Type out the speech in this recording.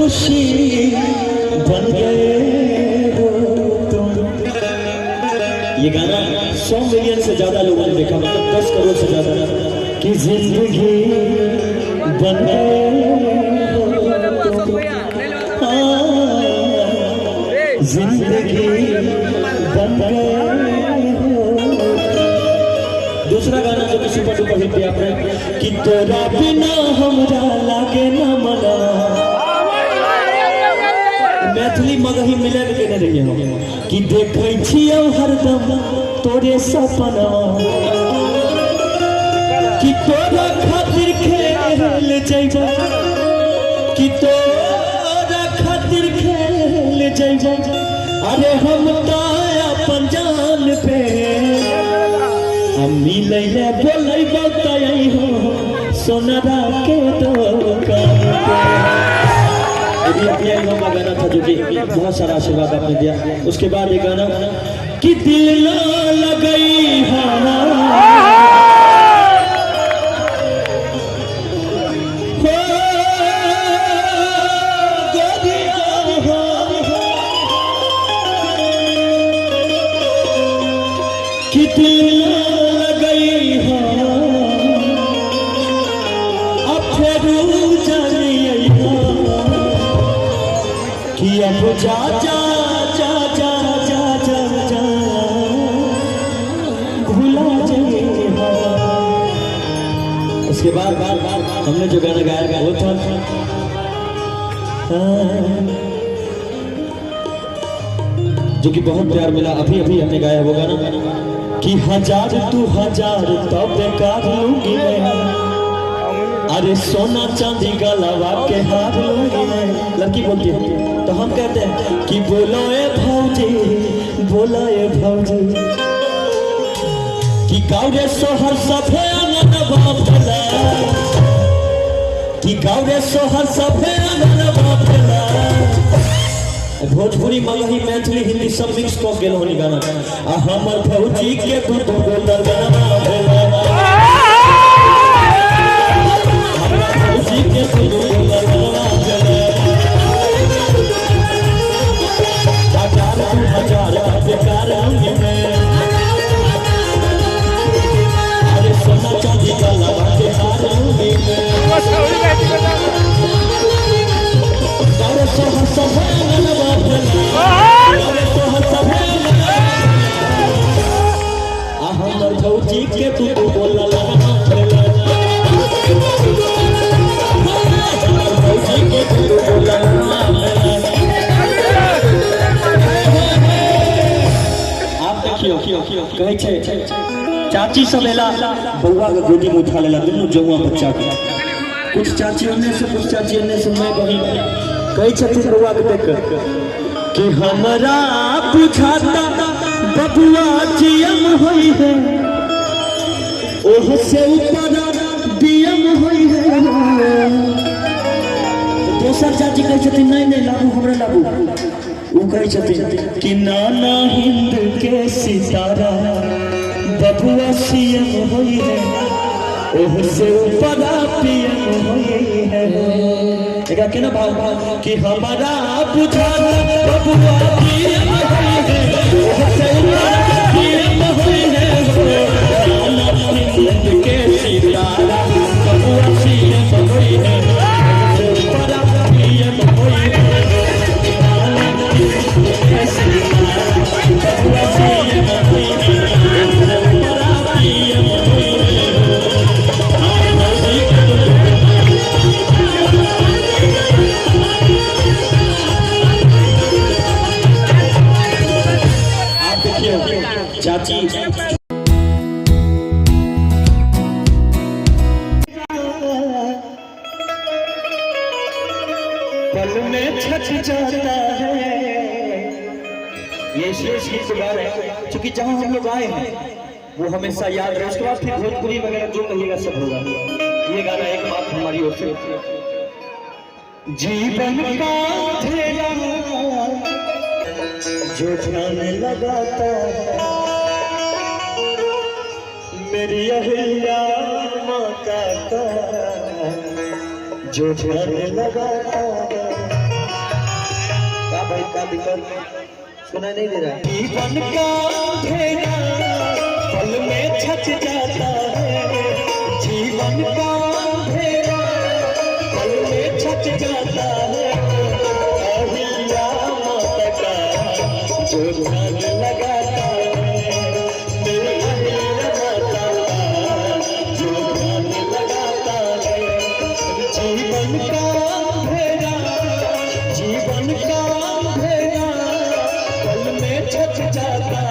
खुशी बन गए हो तुम। ये गाना 100 मिलियन से ज्यादा लोगों ने देखा, मतलब 10 करोड़ से ज्यादा। कि जिंदगी बन गए हो तुम, जिंदगी बन गए हो। दूसरा गाना जो सुपर डुपर हिट किया आपने, कि तोरा बिना हमरा लागे न मना। मैथिली मगही मिले के नहीं रही हम, कि देखे छियौ हरदम तोरे सपना। कि तोरा खातिर खेल जइबा, कि तोरा खातिर खेल जइबा। अरे हम तो अपन जान पे हम मिले बोले बताई हो सोनारा के दुकान पे। ये गाना था जो कि बहुत सारा आशीर्वाद आपने दिया। उसके बाद ये गाना कि दिल ना लगई कि दिल लगई हो अब फिर जानिए कि अब जा जा जा जा जा जा जा भूला जाइए। उसके बाद हमने जो गाना गाया वो था जो कि बहुत प्यार मिला। अभी हमने गाया वो गाना कि 1000 तू 1000 तब बेकार लूंगी मैं। अरे सोना चांदी गलावा के हार लूंगी मैं। लड़की बोलती है तो हम कहते हैं कि बोलो ए भौजी, बोलो ए भौजी। कि गाँव सोहर सभे आंगन बापला, कि गाँव सोहर सभे आंगन बापला। भोजपुरी मगही मैथिली हिंदी सब मिक्स को गेल होनी गाना। आ हमर भौजी के दूध गोदर गाना भेला, हमर भौजी के दूध गोदर गाना भेला। 1000 बेकार लूंगी मैं। अरे सोना चांदी का लगा के हार लूंगी मैं। गाँव सोहर सभे हमर भौजी के तू बोला भौजी के तू बोला। आप देखियो कहे छे चाची सब एला बउआ के गोदी में उठा लेला दुनू जौआ बच्चा के। कुछ चाची ओने से कुछ चाची ओने से मैं बहिन कहे छथिन बउआ के देख कि हमरा बुझाता बबुआ जीएम होई है, ओह से ऊपर डीएम होई है। दोसर चाची कहे छथिन नहीं नहीं लाबू हमरा लाबू। वो कहे छथिन कि नाना हिंद के सितारा बबुआ सीएम होई है, ओह से ऊपर पीएम होई है। देखा केना भाव कि हमारा बुझाता बबुआ जीएम होई है, ओह से ऊपर पीएम होई है। नाना हिंद के सितारा बबुआ सीएम होई है, ओह से ऊपर पीएम होई है। नाना हिंद के सितारा बबुआ सीएम होई है, ओह से ऊपर पीएम होई है। चाची पल में छच जाता है। ये शेष गीत गा रहे हैं क्योंकि जहां हम लोग आए हैं वो हमेशा याद रहे। उसके बाद फिर भोजपुरी वगैरह जो कहिएगा सब होगा। ये गाना एक बात हमारी ओर से जीवन का अंधेरा जो जाने लगाता है, मेरी अहिल्या माता का जो जाने लगाता है। क्या दिक्कत सुनाई नहीं दे रहा है? जीवन का अंधेरा पल में छच जाता है, जीवन का अंधेरा पल में छच जाता है। अहिल्या माता का जो ध्यान लगाता है, मेरी अहिल्या माता का जो ध्यान लगाता है। जीवन का अंधेरा, जीवन का अंधेरा पल में छच जाता